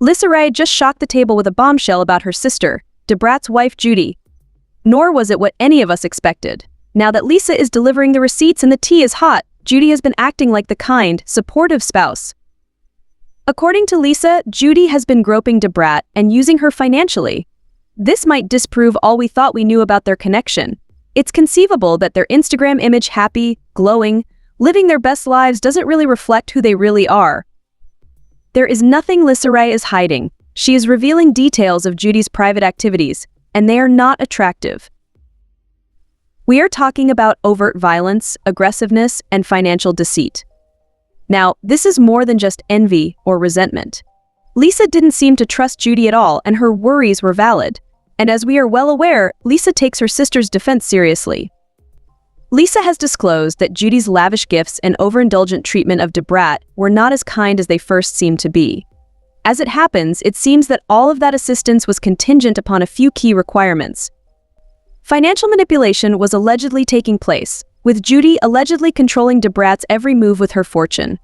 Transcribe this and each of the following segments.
Lisa Ray just shocked the table with a bombshell about her sister, Brat's wife Judy. Nor was it what any of us expected. Now that Lisa is delivering the receipts and the tea is hot, Judy has been acting like the kind, supportive spouse. According to Lisa, Judy has been groping Brat and using her financially. This might disprove all we thought we knew about their connection. It's conceivable that their Instagram image, happy, glowing, living their best lives, doesn't really reflect who they really are. There is nothing Lisa Ray is hiding. She is revealing details of Judy's private activities, and they are not attractive. We are talking about overt violence, aggressiveness, and financial deceit. Now, this is more than just envy or resentment. Lisa didn't seem to trust Judy at all, and her worries were valid. And as we are well aware, Lisa takes her sister's defense seriously. Lisa has disclosed that Judy's lavish gifts and overindulgent treatment of Brat were not as kind as they first seemed to be. As it happens, it seems that all of that assistance was contingent upon a few key requirements. Financial manipulation was allegedly taking place, with Judy allegedly controlling Brat's every move with her fortune.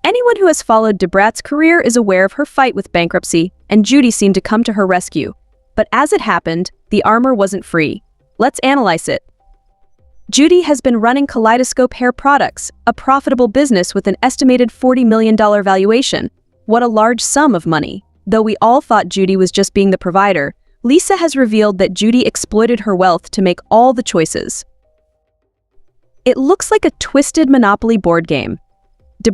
Anyone who has followed Brat's career is aware of her fight with bankruptcy, and Judy seemed to come to her rescue. But as it happened, the armor wasn't free. Let's analyze it. Judy has been running Kaleidoscope Hair Products, a profitable business with an estimated $40 million valuation. What a large sum of money. Though we all thought Judy was just being the provider, Lisa has revealed that Judy exploited her wealth to make all the choices. It looks like a twisted Monopoly board game.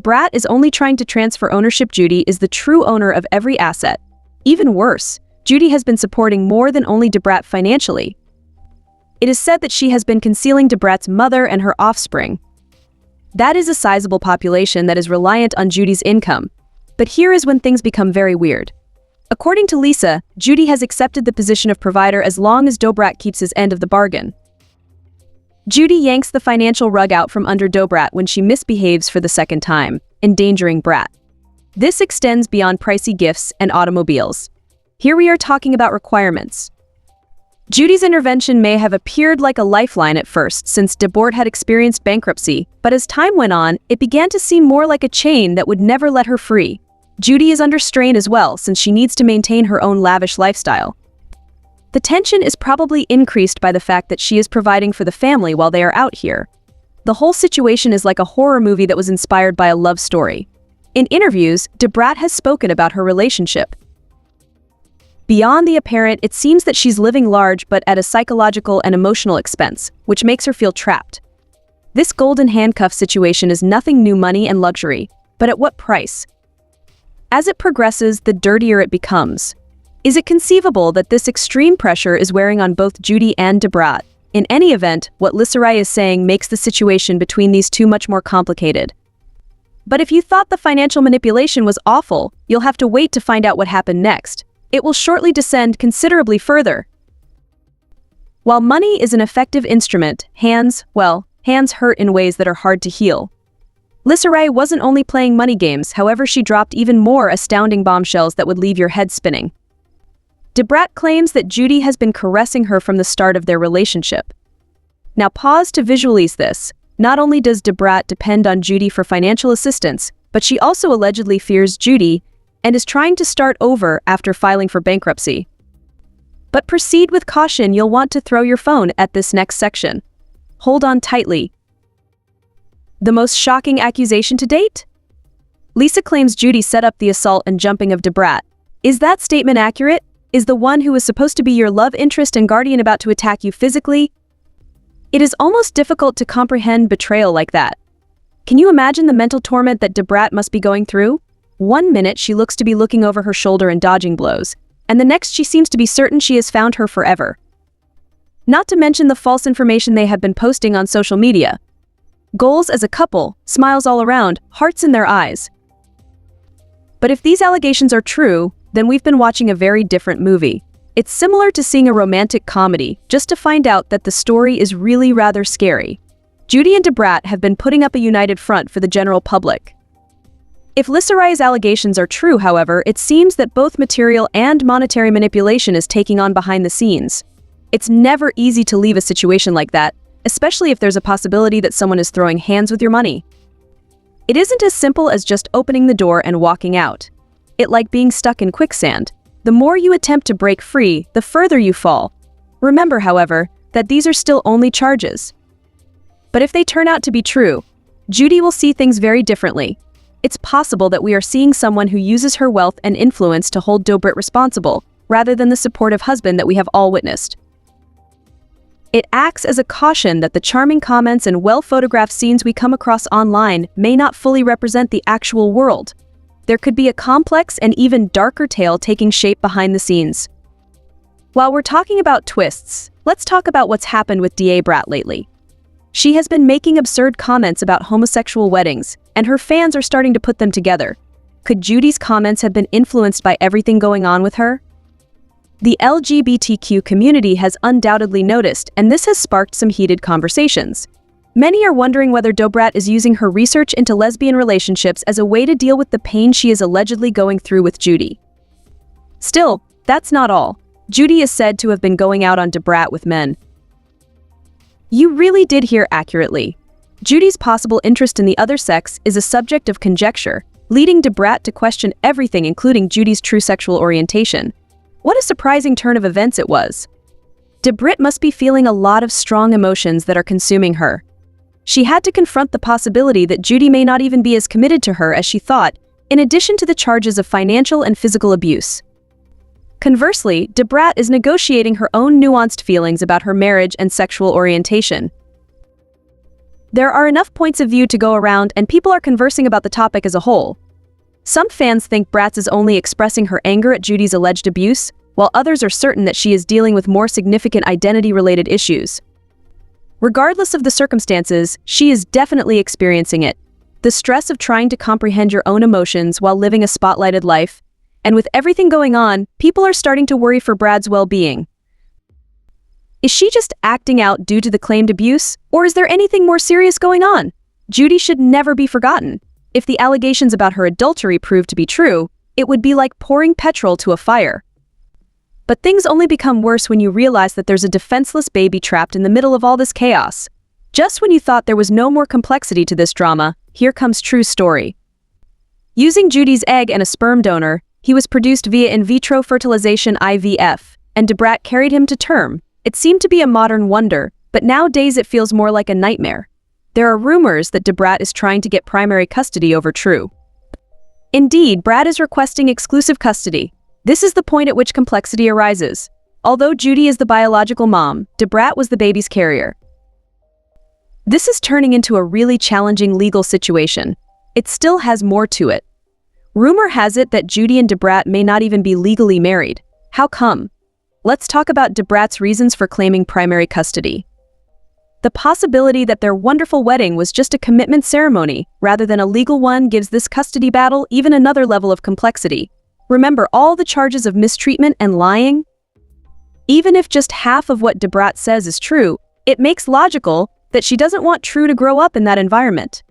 Brat is only trying to transfer ownership. Judy is the true owner of every asset. Even worse, Judy has been supporting more than only Brat financially. It is said that she has been concealing Brat's mother and her offspring. That is a sizable population that is reliant on Judy's income. But here is when things become very weird. According to Lisa, Judy has accepted the position of provider as long as Brat keeps his end of the bargain. Judy yanks the financial rug out from under Brat when she misbehaves for the second time, endangering Brat. This extends beyond pricey gifts and automobiles. Here we are talking about requirements. Judy's intervention may have appeared like a lifeline at first, since Brat had experienced bankruptcy, but as time went on, it began to seem more like a chain that would never let her free. Judy is under strain as well, since she needs to maintain her own lavish lifestyle. The tension is probably increased by the fact that she is providing for the family while they are out here. The whole situation is like a horror movie that was inspired by a love story. In interviews, Brat has spoken about her relationship. Beyond the apparent, it seems that she's living large but at a psychological and emotional expense, which makes her feel trapped. This golden handcuff situation is nothing new, money and luxury, but at what price? As it progresses, the dirtier it becomes. Is it conceivable that this extreme pressure is wearing on both Judy and Brat? In any event, what Lisa Ray is saying makes the situation between these two much more complicated. But if you thought the financial manipulation was awful, you'll have to wait to find out what happened next. It will shortly descend considerably further. While money is an effective instrument, hands hurt in ways that are hard to heal. Lisa Ray wasn't only playing money games, however, she dropped even more astounding bombshells that would leave your head spinning. Brat claims that Judy has been caressing her from the start of their relationship. Now pause to visualize this. Not only does Brat depend on Judy for financial assistance, but she also allegedly fears Judy and is trying to start over after filing for bankruptcy. But proceed with caution. You'll want to throw your phone at this next section. Hold on tightly. The most shocking accusation to date? Lisa claims Judy set up the assault and jumping of Brat. Is that statement accurate? Is the one who is supposed to be your love interest and guardian about to attack you physically? It is almost difficult to comprehend betrayal like that. Can you imagine the mental torment that Brat must be going through? One minute she looks to be looking over her shoulder and dodging blows, and the next she seems to be certain she has found her forever. Not to mention the false information they have been posting on social media. Goals as a couple, smiles all around, hearts in their eyes. But if these allegations are true, then we've been watching a very different movie. It's similar to seeing a romantic comedy, just to find out that the story is really rather scary. Judy and Brat have been putting up a united front for the general public. If Lisa Ray's allegations are true, however, it seems that both material and monetary manipulation is taking on behind the scenes. It's never easy to leave a situation like that, especially if there's a possibility that someone is throwing hands with your money. It isn't as simple as just opening the door and walking out. It like being stuck in quicksand. The more you attempt to break free, the further you fall. Remember, however, that these are still only charges. But if they turn out to be true, Judy will see things very differently. It's possible that we are seeing someone who uses her wealth and influence to hold Brat responsible, rather than the supportive husband that we have all witnessed. It acts as a caution that the charming comments and well-photographed scenes we come across online may not fully represent the actual world. There could be a complex and even darker tale taking shape behind the scenes. While we're talking about twists, let's talk about what's happened with Brat lately. She has been making absurd comments about homosexual weddings, and her fans are starting to put them together. Could Judy's comments have been influenced by everything going on with her? The LGBTQ community has undoubtedly noticed, and this has sparked some heated conversations. Many are wondering whether Brat is using her research into lesbian relationships as a way to deal with the pain she is allegedly going through with Judy. Still, that's not all. Judy is said to have been going out on Brat with men. You really did hear accurately. Judy's possible interest in the other sex is a subject of conjecture, leading Brat to question everything, including Judy's true sexual orientation. What a surprising turn of events it was. Brat must be feeling a lot of strong emotions that are consuming her. She had to confront the possibility that Judy may not even be as committed to her as she thought, in addition to the charges of financial and physical abuse. Conversely, Brat is negotiating her own nuanced feelings about her marriage and sexual orientation. There are enough points of view to go around, and people are conversing about the topic as a whole. Some fans think Brat is only expressing her anger at Judy's alleged abuse, while others are certain that she is dealing with more significant identity-related issues. Regardless of the circumstances, she is definitely experiencing it. The stress of trying to comprehend your own emotions while living a spotlighted life. And with everything going on, people are starting to worry for Brat's well-being. Is she just acting out due to the claimed abuse, or is there anything more serious going on? Judy should never be forgotten. If the allegations about her adultery prove to be true, it would be like pouring petrol to a fire. But things only become worse when you realize that there's a defenseless baby trapped in the middle of all this chaos. Just when you thought there was no more complexity to this drama, here comes true story. Using Judy's egg and a sperm donor, he was produced via in vitro fertilization (IVF), and Brat carried him to term. It seemed to be a modern wonder, but nowadays it feels more like a nightmare. There are rumors that Brat is trying to get primary custody over True. Indeed, Brat is requesting exclusive custody. This is the point at which complexity arises. Although Judy is the biological mom, Brat was the baby's carrier. This is turning into a really challenging legal situation. It still has more to it. Rumor has it that Judy and Brat may not even be legally married. How come? Let's talk about Brat's reasons for claiming primary custody. The possibility that their wonderful wedding was just a commitment ceremony rather than a legal one gives this custody battle even another level of complexity. Remember all the charges of mistreatment and lying? Even if just half of what Brat says is true, it makes logical that she doesn't want True to grow up in that environment.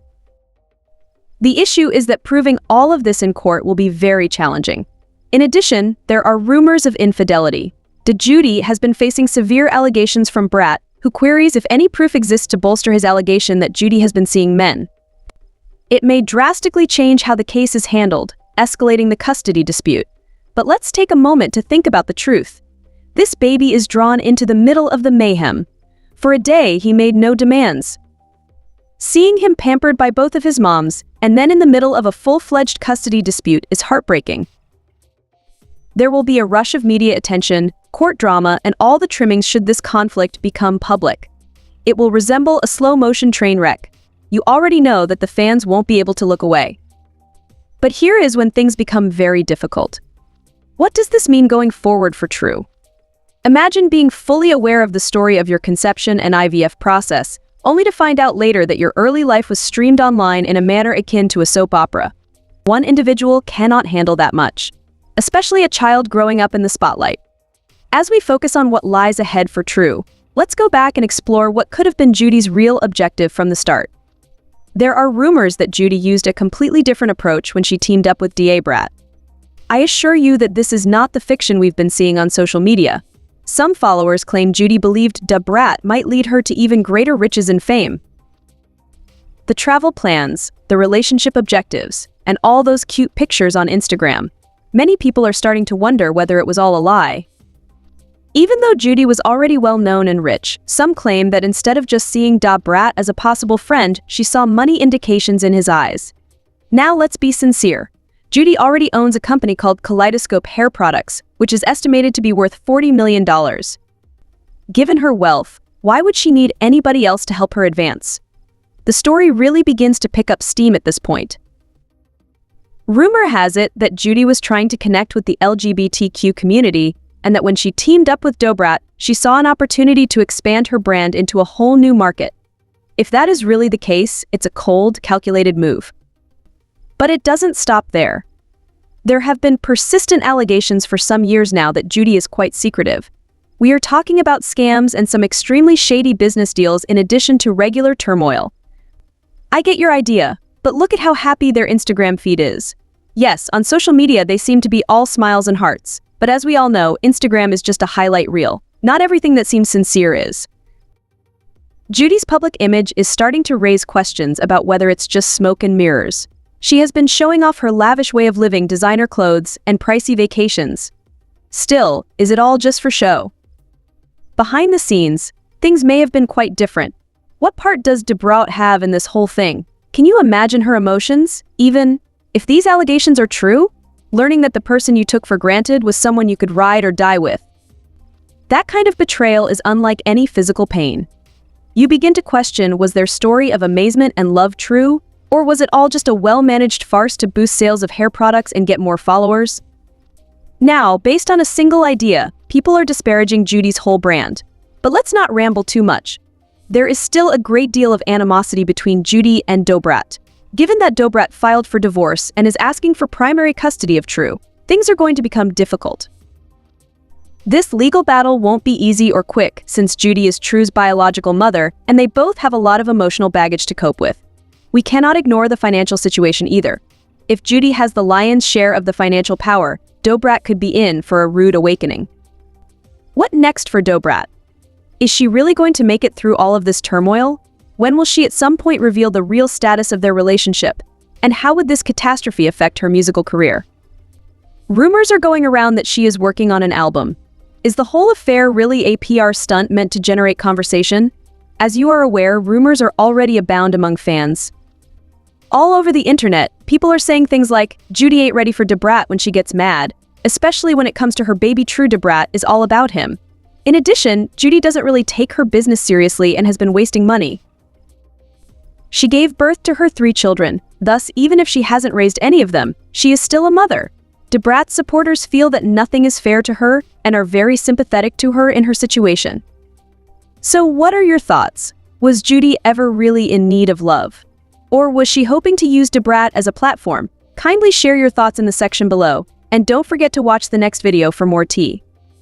The issue is that proving all of this in court will be very challenging. In addition, there are rumors of infidelity. Judy has been facing severe allegations from Brat, who queries if any proof exists to bolster his allegation that Judy has been seeing men. It may drastically change how the case is handled, escalating the custody dispute. But let's take a moment to think about the truth. This baby is drawn into the middle of the mayhem. For a day, he made no demands. Seeing him pampered by both of his moms, and then in the middle of a full-fledged custody dispute is heartbreaking. There will be a rush of media attention, court drama, and all the trimmings should this conflict become public. It will resemble a slow-motion train wreck. You already know that the fans won't be able to look away. But here is when things become very difficult. What does this mean going forward for True? Imagine being fully aware of the story of your conception and IVF process, only to find out later that your early life was streamed online in a manner akin to a soap opera. One individual cannot handle that much, especially a child growing up in the spotlight. As we focus on what lies ahead for True, let's go back and explore what could have been Judy's real objective from the start. There are rumors that Judy used a completely different approach when she teamed up with Brat. I assure you that this is not the fiction we've been seeing on social media. Some followers claim Judy believed Brat might lead her to even greater riches and fame. The travel plans, the relationship objectives, and all those cute pictures on Instagram. many people are starting to wonder whether it was all a lie. Even though Judy was already well-known and rich, some claim that instead of just seeing Brat as a possible friend, she saw money indications in his eyes. Now let's be sincere. Judy already owns a company called Kaleidoscope Hair Products, which is estimated to be worth $40 million. Given her wealth, why would she need anybody else to help her advance? The story really begins to pick up steam at this point. Rumor has it that Judy was trying to connect with the LGBTQ community, and that when she teamed up with Brat, she saw an opportunity to expand her brand into a whole new market. If that is really the case, it's a cold, calculated move. But it doesn't stop there. There have been persistent allegations for some years now that Judy is quite secretive. We are talking about scams and some extremely shady business deals in addition to regular turmoil. I get your idea, but look at how happy their Instagram feed is. Yes, on social media they seem to be all smiles and hearts. But as we all know, Instagram is just a highlight reel. Not everything that seems sincere is. Judy's public image is starting to raise questions about whether it's just smoke and mirrors. She has been showing off her lavish way of living, designer clothes, and pricey vacations. Still, is it all just for show? Behind the scenes, things may have been quite different. What part does Brat have in this whole thing? Can you imagine her emotions, even if these allegations are true? Learning that the person you took for granted was someone you could ride or die with. That kind of betrayal is unlike any physical pain. You begin to question, was their story of amazement and love true, or was it all just a well-managed farce to boost sales of hair products and get more followers? Now, based on a single idea, people are disparaging Judy's whole brand. But let's not ramble too much. There is still a great deal of animosity between Judy and Brat. Given that Brat filed for divorce and is asking for primary custody of True, things are going to become difficult. This legal battle won't be easy or quick since Judy is True's biological mother and they both have a lot of emotional baggage to cope with. We cannot ignore the financial situation either. If Judy has the lion's share of the financial power, Brat could be in for a rude awakening. What next for Brat? Is she really going to make it through all of this turmoil? When will she at some point reveal the real status of their relationship? And how would this catastrophe affect her musical career? Rumors are going around that she is working on an album. Is the whole affair really a PR stunt meant to generate conversation? As you are aware, rumors are already abound among fans. All over the internet, people are saying things like, Judy ain't ready for Brat when she gets mad, especially when it comes to her baby True. Brat is all about him. In addition, Judy doesn't really take her business seriously and has been wasting money. She gave birth to her 3 children, thus even if she hasn't raised any of them, she is still a mother. Brat's supporters feel that nothing is fair to her and are very sympathetic to her in her situation. So what are your thoughts? Was Judy ever really in need of love? Or was she hoping to use Brat as a platform? Kindly share your thoughts in the section below, and don't forget to watch the next video for more tea.